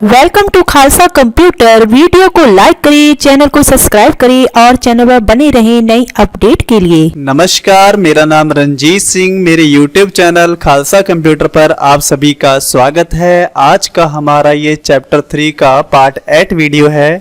Welcome to Khalsa computer. Video को like करिए, channel को सब्सक्राइब करिए और चैनल पर बने रहें नई अपडेट के लिए। नमस्कार, मेरा नाम रंजीत सिंह। मेरे YouTube चैनल खालसा कंप्यूटर पर आप सभी का स्वागत है। आज का हमारा ये चैप्टर 3 का पार्ट 8 वीडियो है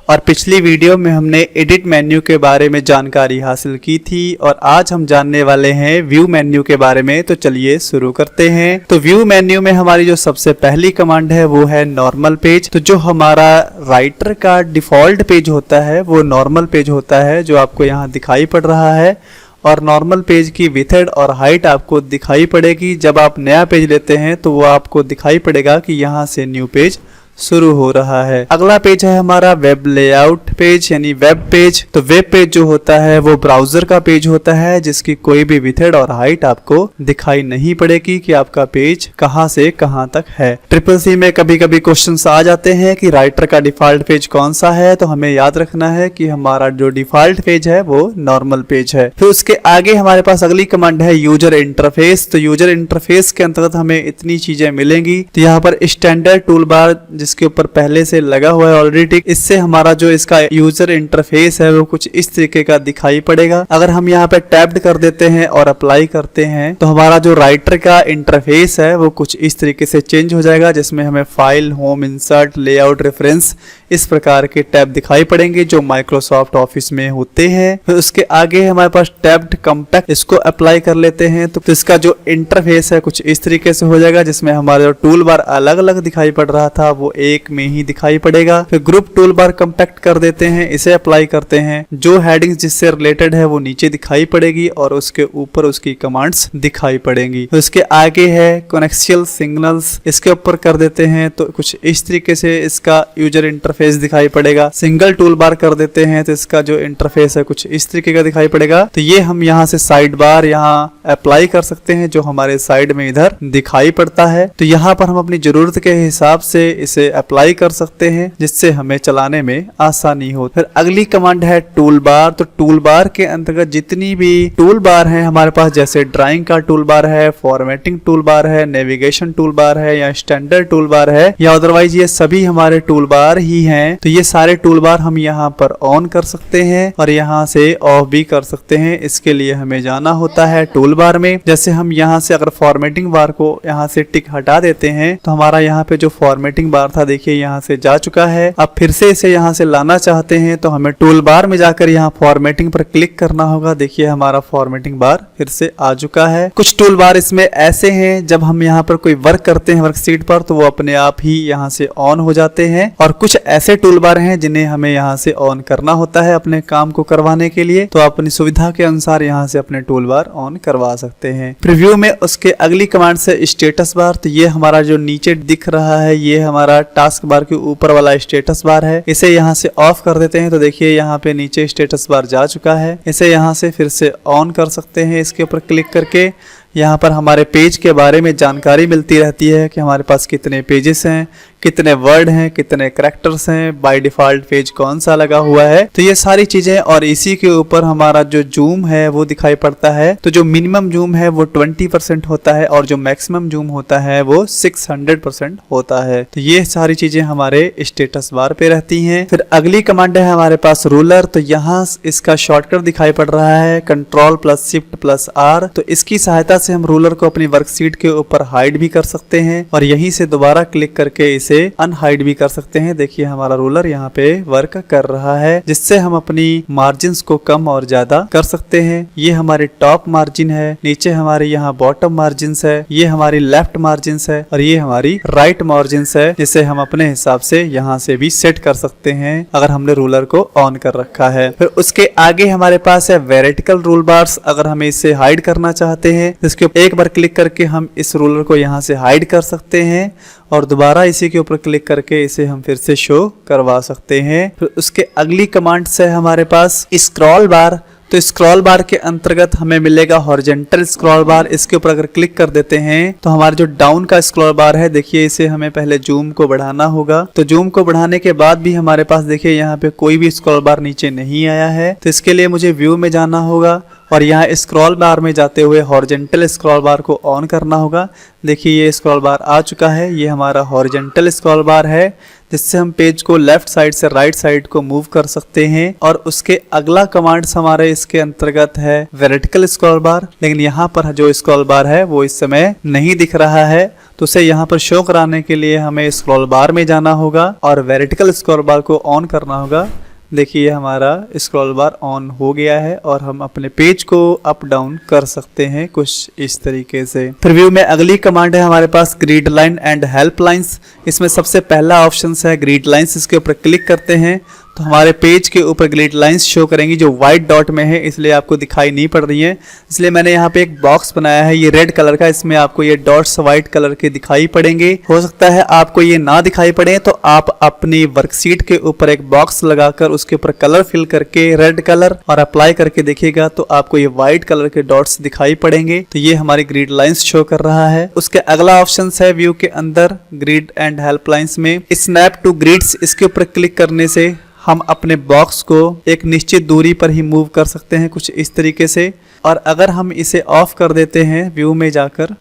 और पिछली वीडियो में हमने एडिट मेन्यू के बारे में जानकारी हासिल की थी और आज हम जानने वाले हैं व्यू मेन्यू के बारे में। तो चलिए शुरू करते हैं। तो व्यू मेन्यू में हमारी जो सबसे पहली कमांड है वो है नॉर्मल पेज। तो जो हमारा राइटर का डिफॉल्ट पेज होता है वो नॉर्मल पेज होता है, जो आपको यहाँ दिखाई पड़ रहा है। और नॉर्मल पेज की विड्थ और हाइट आपको दिखाई पड़ेगी। जब आप नया पेज लेते हैं तो वो आपको दिखाई पड़ेगा कि यहाँ से न्यू पेज शुरू हो रहा है। अगला पेज है हमारा वेब लेआउट पेज यानी वेब पेज। तो वेब पेज जो होता है वो ब्राउजर का पेज होता है, जिसकी कोई भी विड्थ और हाइट आपको दिखाई नहीं पड़ेगी कि आपका पेज कहां से कहां तक है। ट्रिपल सी में कभी कभी क्वेश्चंस आ जाते हैं कि राइटर का डिफॉल्ट पेज कौन सा है, तो हमें याद रखना है कि हमारा जो डिफॉल्ट पेज है वो नॉर्मल पेज है। फिर उसके आगे हमारे पास अगली कमांड है यूजर इंटरफेस। तो यूजर इंटरफेस के अंतर्गत हमें इतनी चीजें मिलेंगी। तो यहाँ पर स्टैंडर्ड टूल बार जिसके ऊपर पहले से लगा हुआ है ऑलरेडी, इससे हमारा जो इसका यूजर इंटरफेस है वो कुछ इस तरीके का दिखाई पड़ेगा। अगर हम यहाँ पे टैब्ड कर देते हैं और अप्लाई करते हैं तो हमारा जो राइटर का इंटरफेस है वो कुछ इस तरीके से चेंज हो जाएगा, जिसमें हमें file, home, insert, layout, reference इस प्रकार के टैब दिखाई पड़ेंगे जो माइक्रोसॉफ्ट ऑफिस में होते हैं। फिर उसके आगे हमारे पास टैब्ड कॉम्पैक्ट, इसको अप्लाई कर लेते हैं तो इसका जो इंटरफेस है कुछ इस तरीके से हो जाएगा, जिसमें हमारा जो टूल बार अलग अलग दिखाई पड़ रहा था वो एक में ही दिखाई पड़ेगा। फिर ग्रुप टूल बार कॉम्पैक्ट कर देते हैं, इसे अप्लाई करते हैं। जो हेडिंग्स जिससे रिलेटेड है वो नीचे दिखाई पड़ेगी और उसके ऊपर उसकी कमांड्स दिखाई पड़ेंगी। तो इसके आगे है कनेक्शियल सिग्नल्स, इसके ऊपर कर देते हैं तो कुछ इस तरीके से इसका यूजर इंटरफेस दिखाई पड़ेगा। सिंगल टूल बार कर देते हैं तो इसका जो इंटरफेस है कुछ इस तरीके का दिखाई पड़ेगा। तो ये हम यहाँ से साइड बार यहाँ अप्लाई कर सकते हैं जो हमारे साइड में इधर दिखाई पड़ता है। तो यहाँ पर हम अपनी जरूरत के हिसाब से इसे अप्लाई कर सकते हैं, जिससे हमें चलाने में आसानी हो। फिर अगली कमांड है टूल बार। तो टूल बार के अंतर्गत जितनी भी टूल बार है हमारे पास, जैसे ड्राइंग का टूल बार है, फॉर्मेटिंग टूल बार है, नेविगेशन टूल बार है या स्टैंडर्ड टूल बार है या अदरवाइज ये सभी हमारे टूल बार ही हैं। तो ये सारे टूल बार हम यहाँ पर ऑन कर सकते हैं और यहाँ से ऑफ भी कर सकते हैं। इसके लिए हमें जाना होता है टूल बार में। जैसे हम यहाँ से अगर फॉर्मेटिंग बार को यहाँ से टिक हटा देते हैं तो हमारा यहाँ पे जो फॉर्मेटिंग बार था देखिए यहाँ से जा चुका है। अब फिर से इसे यहाँ से लाना चाहते हैं तो हमें टूल बार में जाकर यहाँ फॉर्मेटिंग पर क्लिक करना होगा। देखिए हमारा फॉर्मेटिंग बार फिर से आ चुका है। कुछ टूल बार इसमें ऐसे हैं, जब हम यहाँ पर कोई वर्क करते हैं वर्कशीट पर तो वो अपने आप ही यहाँ से ऑन हो जाते हैं। और कुछ ऐसे टूल बार हैं जिन्हें हमें यहाँ से ऑन करना होता है अपने काम को करवाने के लिए। तो अपनी सुविधा के अनुसार यहाँ से अपने टूल बार ऑन करवा सकते हैं। प्रीव्यू में उसके अगली कमांड से स्टेटस बार। तो ये हमारा जो नीचे दिख रहा है ये हमारा टास्क बार के ऊपर वाला स्टेटस बार है। इसे यहाँ से ऑफ कर देते हैं तो देखिए यहाँ पे नीचे स्टेटस बार जा चुका है। इसे यहाँ से फिर से ऑन कर सकते हैं। इसके ऊपर क्लिक करके यहाँ पर हमारे पेज के बारे में जानकारी मिलती रहती है कि हमारे पास कितने पेजेस हैं, कितने वर्ड हैं, कितने कैरेक्टर्स हैं, बाय डिफॉल्ट पेज कौन सा लगा हुआ है। तो ये सारी चीजें, और इसी के ऊपर हमारा जो जूम है वो दिखाई पड़ता है। तो जो मिनिमम जूम है वो 20% होता है और जो मैक्सिमम जूम होता है वो 600% होता है। तो ये सारी चीजें हमारे स्टेटस बार पे रहती हैं। फिर अगली कमांड है हमारे पास रूलर। तो यहाँ इसका शॉर्टकट दिखाई पड़ रहा है Ctrl+Shift+R। तो इसकी सहायता से हम रूलर को अपनी वर्कशीट के ऊपर हाइड भी कर सकते हैं और यहीं से दोबारा क्लिक करके इसे अनहाइड भी कर सकते हैं। देखिए हमारा रूलर यहाँ पे वर्क कर रहा है, जिससे हम अपनी मार्जिन्स को कम और ज्यादा कर सकते हैं। ये हमारी टॉप मार्जिन है, नीचे हमारे यहाँ बॉटम मार्जिन्स है, ये हमारी लेफ्ट मार्जिन्स है और ये हमारी राइट मार्जिन्स है, जिसे हम अपने हिसाब से यहाँ से भी सेट कर सकते हैं अगर हमने रूलर को ऑन कर रखा है। फिर उसके आगे हमारे पास है वर्टिकल रूल बार्स। अगर हमें इसे हाइड करना चाहते हैं इसके एक बार क्लिक करके हम इस रूलर को यहाँ से हाइड कर सकते हैं और दोबारा इसी के ऊपर क्लिक करके इसे हम फिर से शो करवा सकते हैं। फिर उसके अगली कमांड से हमारे पास स्क्रॉल बार। तो स्क्रॉल बार के अंतर्गत हमें मिलेगा हॉरिजॉन्टल स्क्रॉल बार। इसके ऊपर अगर क्लिक कर देते हैं तो हमारा जो डाउन का स्क्रॉल बार है देखिए इसे हमें पहले जूम को बढ़ाना होगा। तो जूम को बढ़ाने के बाद भी हमारे पास देखिए यहाँ पे कोई भी स्क्रॉल बार नीचे नहीं आया है। तो इसके लिए मुझे व्यू में जाना होगा और यहाँ स्क्रॉल बार में जाते हुए हॉरिजेंटल स्क्रॉल बार को ऑन करना होगा। देखिए ये स्क्रॉल बार आ चुका है, ये हमारा हॉरिजेंटल स्क्रॉल बार है जिससे हम पेज को लेफ्ट साइड से राइट साइड को मूव कर सकते हैं। और उसके अगला कमांड्स हमारे इसके अंतर्गत है वर्टिकल स्क्रॉल बार, लेकिन यहाँ पर जो स्क्रॉल बार है वो इस समय नहीं दिख रहा है, तो उसे यहाँ पर शो कराने के लिए हमें स्क्रॉल बार में जाना होगा और वर्टिकल स्क्रॉल बार को ऑन करना होगा। देखिए हमारा स्क्रॉल बार ऑन हो गया है और हम अपने पेज को अप डाउन कर सकते हैं कुछ इस तरीके से। फिर व्यू में अगली कमांड है हमारे पास grid line and help lines. इसमें सबसे पहला ऑप्शन है ग्रिड लाइंस, इसके ऊपर क्लिक करते हैं तो हमारे पेज के ऊपर ग्रिड लाइंस शो करेंगी जो व्हाइट डॉट में है, इसलिए आपको दिखाई नहीं पड़ रही है। इसलिए मैंने यहाँ पे एक बॉक्स बनाया है, ये रेड कलर का, इसमें आपको ये डॉट्स व्हाइट कलर के दिखाई पड़ेंगे। हो सकता है आपको ये ना दिखाई पड़े तो आप अपनी वर्कशीट के ऊपर एक बॉक्स लगाकर उसके ऊपर कलर फिल करके रेड कलर और अप्लाई करके देखिएगा तो आपको ये व्हाइट कलर के डॉट्स दिखाई पड़ेंगे। तो ये हमारी ग्रिड लाइंस शो कर रहा है। उसके अगला ऑप्शन है व्यू के अंदर ग्रिड एंड हेल्प लाइंस में स्नैप टू ग्रिड्स, इसके ऊपर क्लिक करने से हम अपने बॉक्स को एक निश्चित दूरी पर ही मूव कर सकते हैं कुछ इस तरीके से। और अगर हम इसे ऑफ कर देते हैं व्यू में जाकर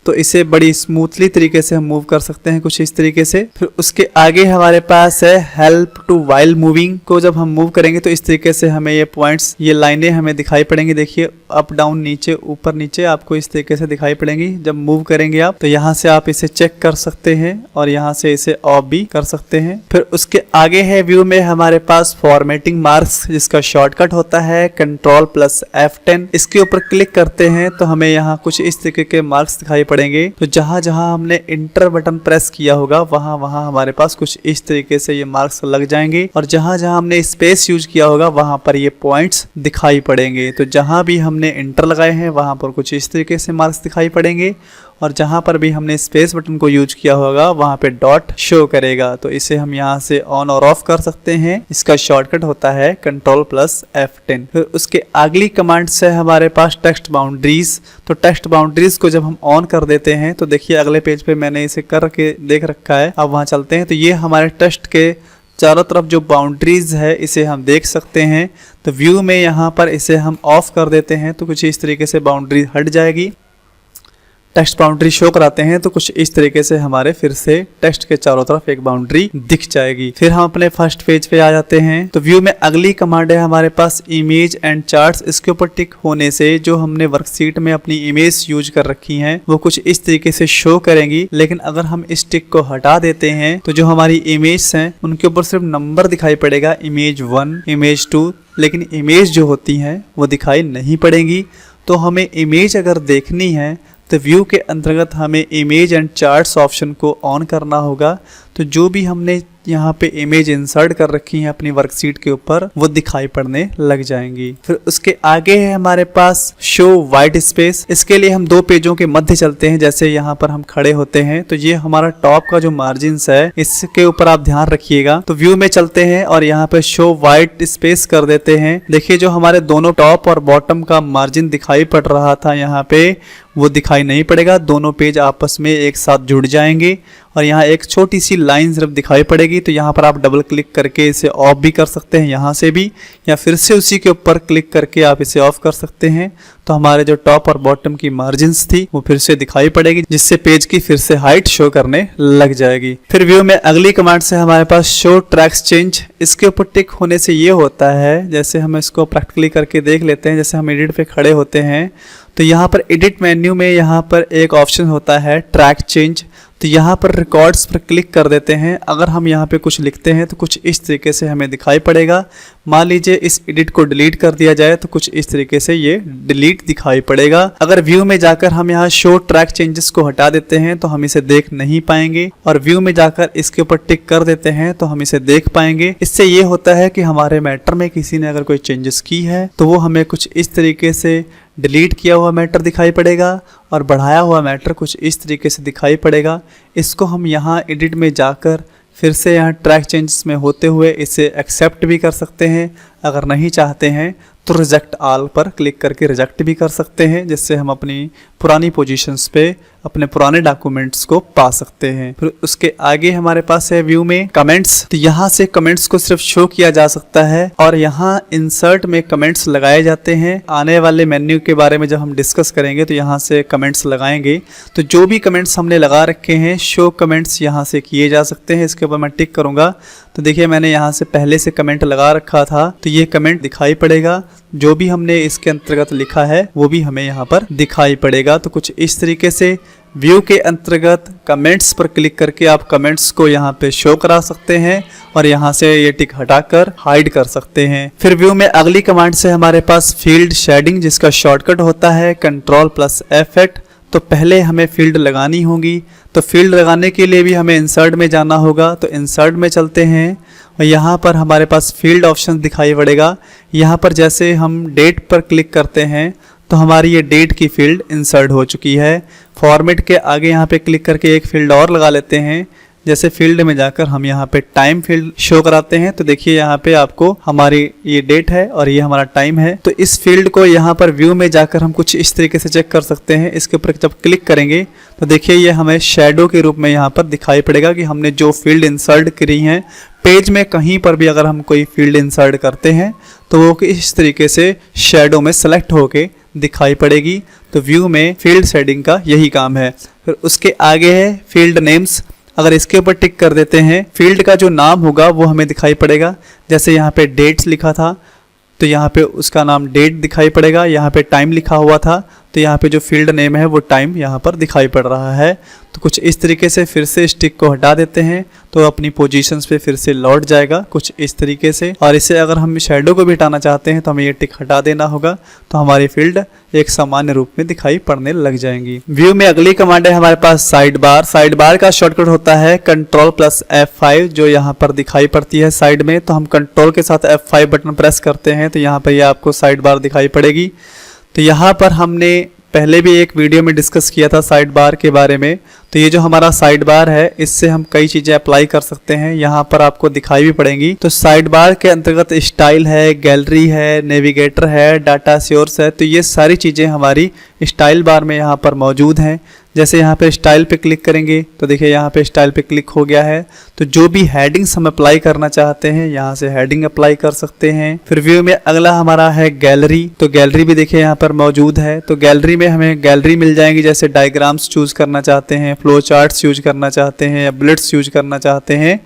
तो इसे बड़ी स्मूथली तरीके से हम मूव कर सकते हैं कुछ इस तरीके से। फिर उसके आगे हमारे पास है हेल्प टू व्हाइल मूविंग, को जब हम मूव करेंगे तो इस तरीके से हमें ये पॉइंट्स, ये लाइनें हमें दिखाई पड़ेंगी। देखिए अप डाउन नीचे ऊपर नीचे आपको इस तरीके से दिखाई पड़ेंगी जब मूव करेंगे आप। तो यहाँ से आप इसे चेक कर सकते हैं और यहाँ से इसे ऑफ भी कर सकते हैं। फिर उसके आगे है व्यू में हमारे पास फॉर्मेटिंग मार्क्स, जिसका शॉर्टकट होता है Ctrl+F10। इसके ऊपर क्लिक करते हैं तो हमें यहाँ कुछ इस तरीके के मार्क्स दिखाई पड़ेंगे। तो जहां जहां हमने इंटर बटन प्रेस किया होगा वहां वहां हमारे पास कुछ इस तरीके से ये मार्क्स लग जाएंगे और जहां जहां हमने स्पेस यूज किया होगा वहां पर ये पॉइंट्स दिखाई पड़ेंगे। तो जहां भी हमने इंटर लगाए हैं वहां पर कुछ इस तरीके से मार्क्स दिखाई पड़ेंगे और जहां पर भी हमने स्पेस बटन को यूज किया होगा वहां पे डॉट शो करेगा। तो इसे हम यहां से ऑन और ऑफ कर सकते हैं। इसका शॉर्टकट होता है Ctrl+F10। फिर उसके अगली कमांड से हमारे पास टेक्स्ट बाउंड्रीज। तो टेक्स्ट बाउंड्रीज को जब हम ऑन कर देते हैं तो देखिए अगले पेज पे मैंने इसे करके देख रखा है। अब वहां चलते हैं तो ये हमारे टेक्स्ट के चारों तरफ जो बाउंड्रीज है इसे हम देख सकते हैं। तो व्यू में यहाँ पर इसे हम ऑफ कर देते हैं तो कुछ इस तरीके से बाउंड्री हट जाएगी। टेक्स्ट बाउंड्री शो कराते हैं तो कुछ इस तरीके से हमारे फिर से टेक्स्ट के चारों तरफ एक बाउंड्री दिख जाएगी। फिर हम अपने फर्स्ट पेज पे आ जाते हैं तो व्यू में अगली कमांड है हमारे पास इमेज एंड चार्ट्स। इसके ऊपर टिक होने से जो हमने वर्कशीट में अपनी इमेज यूज कर रखी हैं वो कुछ इस तरीके से शो करेंगी। लेकिन अगर हम इस टिक को हटा देते हैं तो जो हमारी इमेज हैं उनके ऊपर सिर्फ नंबर दिखाई पड़ेगा, इमेज 1, इमेज 2, लेकिन इमेज जो होती हैं वो दिखाई नहीं पड़ेंगी। तो हमें इमेज अगर देखनी है तो व्यू के अंतर्गत हमें इमेज एंड चार्ट्स ऑप्शन को ऑन करना होगा। तो जो भी हमने यहाँ पे इमेज इंसर्ट कर रखी है अपनी वर्कशीट के ऊपर वो दिखाई पड़ने लग जाएंगी। फिर उसके आगे है हमारे पास शो वाइट स्पेस। इसके लिए हम दो पेजों के मध्य चलते हैं, जैसे यहाँ पर हम खड़े होते हैं तो ये हमारा टॉप का जो मार्जिन है इसके ऊपर आप ध्यान रखिएगा। तो व्यू में चलते हैं और यहाँ पे शो वाइट स्पेस कर देते हैं। देखिए जो हमारे दोनों टॉप और बॉटम का मार्जिन दिखाई पड़ रहा था यहाँ पे वो दिखाई नहीं पड़ेगा, दोनों पेज आपस में एक साथ जुड़ जाएंगे और यहाँ एक छोटी सी लाइन सिर्फ दिखाई पड़ेगी। तो यहाँ पर आप डबल क्लिक करके इसे ऑफ भी कर सकते हैं यहाँ से भी, या फिर से उसी के ऊपर क्लिक करके आप इसे ऑफ कर सकते हैं। तो हमारे जो टॉप और बॉटम की मार्जिन्स थी वो फिर से दिखाई पड़ेगी, जिससे पेज की फिर से हाइट शो करने लग जाएगी। फिर व्यू में अगली कमांड से हमारे पास शो ट्रैक्स चेंज। इसके ऊपर टिक होने से ये होता है, जैसे हम इसको प्रैक्टिकली करके देख लेते हैं, जैसे हम एडिट पे खड़े होते हैं तो यहाँ पर एडिट मेन्यू में यहाँ पर एक ऑप्शन होता है ट्रैक चेंज। तो यहाँ पर रिकॉर्ड्स पर क्लिक कर देते हैं। अगर हम यहाँ पे कुछ लिखते हैं तो कुछ इस तरीके से हमें दिखाई पड़ेगा। मान लीजिए इस एडिट को डिलीट कर दिया जाए तो कुछ इस तरीके से ये डिलीट दिखाई पड़ेगा। अगर व्यू में जाकर हम यहाँ शो ट्रैक चेंजेस को हटा देते हैं तो हम इसे देख नहीं पाएंगे, और व्यू में जाकर इसके ऊपर टिक कर देते हैं तो हम इसे देख पाएंगे। इससे ये होता है कि हमारे मैटर में किसी ने अगर कोई चेंजेस की है तो वो हमें कुछ इस तरीके से डिलीट किया हुआ मैटर दिखाई पड़ेगा और बढ़ाया हुआ मैटर कुछ इस तरीके से दिखाई पड़ेगा। इसको हम यहाँ एडिट में जाकर फिर से यहाँ ट्रैक चेंजेस में होते हुए इसे एक्सेप्ट भी कर सकते हैं। अगर नहीं चाहते हैं तो रिजेक्ट ऑल पर क्लिक करके रिजेक्ट भी कर सकते हैं, जिससे हम अपनी पुरानी पोजीशंस पे अपने पुराने डॉक्यूमेंट्स को पा सकते हैं। फिर उसके आगे हमारे पास है व्यू में कमेंट्स। तो यहाँ से कमेंट्स को सिर्फ शो किया जा सकता है और यहाँ इंसर्ट में कमेंट्स लगाए जाते हैं। आने वाले मेन्यू के बारे में जब हम डिस्कस करेंगे तो यहाँ से कमेंट्स लगाएंगे। तो जो भी कमेंट्स हमने लगा रखे हैं शो कमेंट्स यहाँ से किए जा सकते हैं। इसके ऊपर मैं टिक करूँगा तो देखिए मैंने यहाँ से पहले से कमेंट लगा रखा था, तो ये कमेंट दिखाई पड़ेगा। जो भी हमने इसके अंतर्गत लिखा है वो भी हमें यहाँ पर दिखाई पड़ेगा। तो कुछ इस तरीके से व्यू के अंतर्गत कमेंट्स पर क्लिक करके आप कमेंट्स को यहाँ पे शो करा सकते हैं और यहाँ से ये टिक हटाकर हाइड कर सकते हैं। फिर व्यू में अगली कमांड से हमारे पास फील्ड शेडिंग, जिसका शॉर्टकट होता है Ctrl+F8। तो पहले हमें फील्ड लगानी होगी। तो फील्ड लगाने के लिए भी हमें इंसर्ट में जाना होगा। तो इंसर्ट में चलते हैं और यहाँ पर हमारे पास फील्ड ऑप्शन दिखाई पड़ेगा। यहाँ पर जैसे हम डेट पर क्लिक करते हैं तो हमारी ये डेट की फील्ड इंसर्ट हो चुकी है। फॉर्मेट के आगे यहाँ पे क्लिक करके एक फील्ड और लगा लेते हैं। जैसे फील्ड में जाकर हम यहाँ पे टाइम फील्ड शो कराते हैं तो देखिए यहाँ पे आपको हमारी ये डेट है और ये हमारा टाइम है। तो इस फील्ड को यहाँ पर व्यू में जाकर हम कुछ इस तरीके से चेक कर सकते हैं। इसके ऊपर जब क्लिक करेंगे तो देखिए ये हमें शैडो के रूप में यहाँ पर दिखाई पड़ेगा कि हमने जो फील्ड इंसर्ट करी है। पेज में कहीं पर भी अगर हम कोई फील्ड इंसर्ट करते हैं तो वो इस तरीके से शैडो में सेलेक्ट होके दिखाई पड़ेगी। तो व्यू में फील्ड शेडिंग का यही काम है। फिर उसके आगे है फील्ड नेम्स। अगर इसके ऊपर टिक कर देते हैं, फील्ड का जो नाम होगा वो हमें दिखाई पड़ेगा। जैसे यहाँ पे डेट्स लिखा था तो यहाँ पे उसका नाम डेट दिखाई पड़ेगा। यहाँ पे टाइम लिखा हुआ था तो यहाँ पे जो फील्ड नेम है वो टाइम यहाँ पर दिखाई पड़ रहा है। तो कुछ इस तरीके से फिर से स्टिक को हटा देते हैं तो अपनी पोजीशंस पे फिर से लौट जाएगा कुछ इस तरीके से। और इसे अगर हम शैडो को भी हटाना चाहते हैं तो हमें ये टिक हटा देना होगा, तो हमारी फील्ड एक सामान्य रूप में दिखाई पड़ने लग जाएंगी। व्यू में अगली कमांड है हमारे पास साइड बार। साइड बार का शॉर्टकट होता है Ctrl+F5, जो यहाँ पर दिखाई पड़ती है साइड में। तो हम कंट्रोल के साथ F5 बटन प्रेस करते हैं तो यहाँ पर ये आपको साइड बार दिखाई पड़ेगी। तो यहाँ पर हमने पहले भी एक वीडियो में डिस्कस किया था साइड बार के बारे में। तो ये जो हमारा साइड बार है इससे हम कई चीज़ें अप्लाई कर सकते हैं, यहाँ पर आपको दिखाई भी पड़ेंगी। तो साइड बार के अंतर्गत स्टाइल है, गैलरी है, नेविगेटर है, डाटा सोर्स है। तो ये सारी चीज़ें हमारी स्टाइल बार में यहाँ पर मौजूद हैं। जैसे यहाँ पे स्टाइल पे क्लिक करेंगे तो देखिए यहाँ पे स्टाइल पे क्लिक हो गया है। तो जो भी हेडिंग्स हम अप्लाई करना चाहते हैं यहाँ से हेडिंग अप्लाई कर सकते हैं। फिर व्यू में अगला हमारा है गैलरी। तो गैलरी भी देखिए यहाँ पर मौजूद है। तो गैलरी में हमें गैलरी मिल जाएंगी, जैसे डायग्राम्स चूज करना चाहते हैं, फ्लो चार्ट्स यूज करना चाहते हैं या बुलेट्स यूज करना चाहते हैं।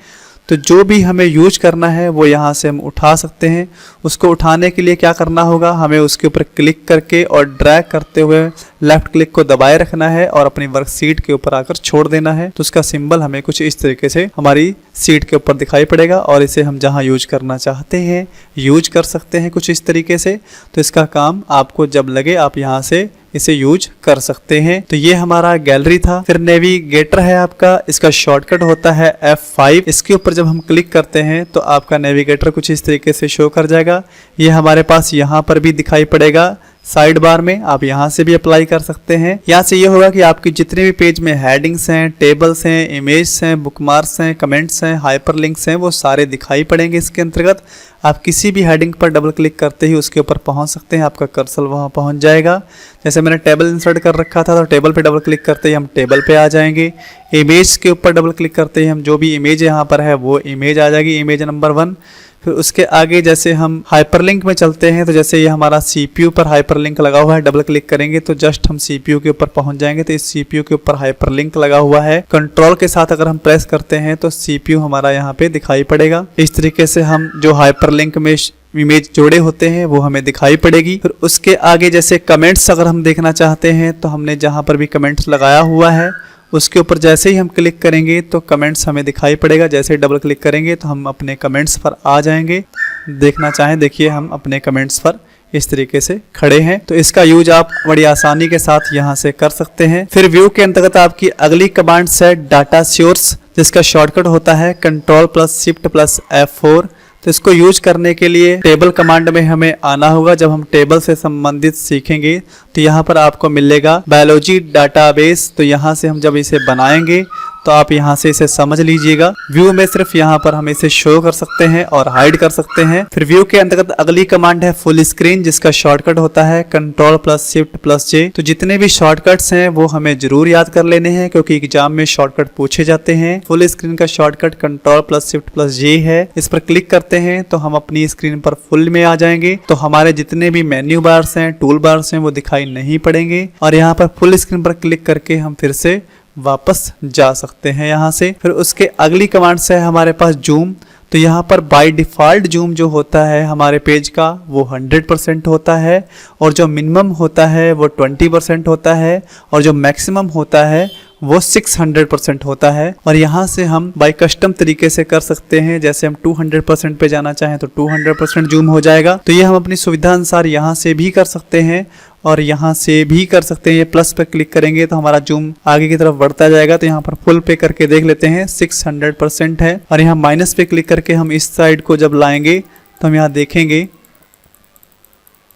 तो जो भी हमें यूज करना है वो यहाँ से हम उठा सकते हैं। उसको उठाने के लिए क्या करना होगा, हमें उसके ऊपर क्लिक करके और ड्रैग करते हुए लेफ्ट क्लिक को दबाए रखना है और अपनी वर्कशीट के ऊपर आकर छोड़ देना है। तो उसका सिंबल हमें कुछ इस तरीके से हमारी सीट के ऊपर दिखाई पड़ेगा और इसे हम जहाँ यूज करना चाहते हैं यूज कर सकते हैं कुछ इस तरीके से। तो इसका काम आपको जब लगे आप यहाँ से इसे यूज कर सकते हैं। तो ये हमारा गैलरी था। फिर नेविगेटर है आपका, इसका शॉर्टकट होता है F5। इसके ऊपर जब हम क्लिक करते हैं तो आपका नेविगेटर कुछ इस तरीके से शो कर जाएगा। ये हमारे पास यहाँ पर भी दिखाई पड़ेगा साइड बार में, आप यहाँ से भी अप्लाई कर सकते हैं। यहाँ से ये होगा कि आपकी जितने भी पेज में हेडिंग्स हैं, टेबल्स हैं, इमेज हैं, बुकमार्क्स हैं, कमेंट्स हैं, हाइपरलिंक्स हैं, वो सारे दिखाई पड़ेंगे इसके अंतर्गत। आप किसी भी हेडिंग पर डबल क्लिक करते ही उसके ऊपर पहुँच सकते हैं, आपका कर्सर वहाँ पहुँच जाएगा। जैसे मैंने टेबल इंसर्ट कर रखा था तो टेबल पे डबल क्लिक करते ही हम टेबल पे आ जाएंगे। इमेज के ऊपर डबल क्लिक करते ही हम जो भी इमेज यहाँ पर है वो इमेज आ जाएगी, इमेज नंबर 1। फिर उसके आगे जैसे हम हाइपरलिंक में चलते हैं तो जैसे ये हमारा CPU पर हाइपरलिंक लगा हुआ है, डबल क्लिक करेंगे तो जस्ट हम CPU के ऊपर पहुंच जाएंगे। तो इस CPU के ऊपर हाइपरलिंक लगा हुआ है। कंट्रोल के साथ अगर हम प्रेस करते हैं तो CPU हमारा यहाँ पे दिखाई पड़ेगा। इस तरीके से हम जो हाइपरलिंक में इमेज जोड़े होते हैं वो हमें दिखाई पड़ेगी। फिर उसके आगे जैसे कमेंट्स अगर हम देखना चाहते हैं तो हमने जहाँ पर भी कमेंट्स लगाया हुआ है उसके ऊपर जैसे ही हम क्लिक करेंगे तो कमेंट्स हमें दिखाई पड़ेगा। जैसे ही डबल क्लिक करेंगे तो हम अपने कमेंट्स पर आ जाएंगे। देखना चाहें देखिए हम अपने कमेंट्स पर इस तरीके से खड़े हैं। तो इसका यूज आप बड़ी आसानी के साथ यहाँ से कर सकते हैं। फिर व्यू के अंतर्गत आपकी अगली कमांड है डाटा सोर्स, जिसका शॉर्टकट होता है Ctrl+Shift+F4। तो इसको यूज करने के लिए टेबल कमांड में हमें आना होगा। जब हम टेबल से संबंधित सीखेंगे तो यहाँ पर आपको मिलेगा बायोलॉजी डाटाबेस। तो यहाँ से हम जब इसे बनाएंगे तो आप यहाँ से इसे समझ लीजिएगा। व्यू में सिर्फ यहाँ पर हम इसे शो कर सकते हैं और हाइड कर सकते हैं। फिर व्यू के अंतर्गत अगली कमांड है फुल स्क्रीन, जिसका शॉर्टकट होता है Ctrl+Shift+J। तो जितने भी शॉर्टकट्स हैं वो हमें जरूर याद कर लेने हैं, क्योंकि एग्जाम में शॉर्टकट पूछे जाते हैं। फुल स्क्रीन का शॉर्टकट Ctrl+Shift+J है। इस पर क्लिक करते हैं तो हम अपनी स्क्रीन पर फुल में आ जाएंगे। तो हमारे जितने भी मेन्यू बार्स हैं, टूल बार्स हैं, वो दिखाई नहीं पड़ेंगे। और यहाँ पर फुल स्क्रीन पर क्लिक करके हम फिर से वापस जा सकते हैं यहाँ से। फिर उसके अगली कमांड से है हमारे पास जूम। तो यहाँ पर बाय डिफ़ॉल्ट जूम जो होता है हमारे पेज का वो 100% होता है, और जो मिनिमम होता है वो 20% होता है, और जो मैक्सिमम होता है वो 600% होता है। और यहाँ से हम बाय कस्टम तरीके से कर सकते हैं। जैसे हम 200% पे जाना चाहें तो 200% जूम हो जाएगा। तो ये हम अपनी सुविधा अनुसार यहाँ से भी कर सकते हैं और यहाँ से भी कर सकते हैं। ये प्लस पे क्लिक करेंगे तो हमारा जूम आगे की तरफ बढ़ता जाएगा। तो यहाँ पर फुल पे करके देख लेते हैं 600% है। और यहाँ माइनस पे क्लिक करके हम इस साइड को जब लाएंगे तो हम यहाँ देखेंगे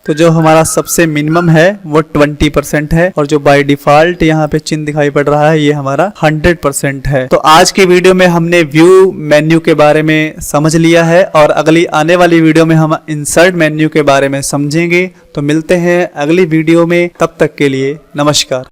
तो जो हमारा सबसे मिनिमम है वो 20% है, और जो बाय डिफॉल्ट यहाँ पे चिन्ह दिखाई पड़ रहा है ये हमारा 100% है। तो आज की वीडियो में हमने व्यू मेन्यू के बारे में समझ लिया है, और अगली आने वाली वीडियो में हम इंसर्ट मेन्यू के बारे में समझेंगे। तो मिलते हैं अगली वीडियो में, तब तक के लिए नमस्कार।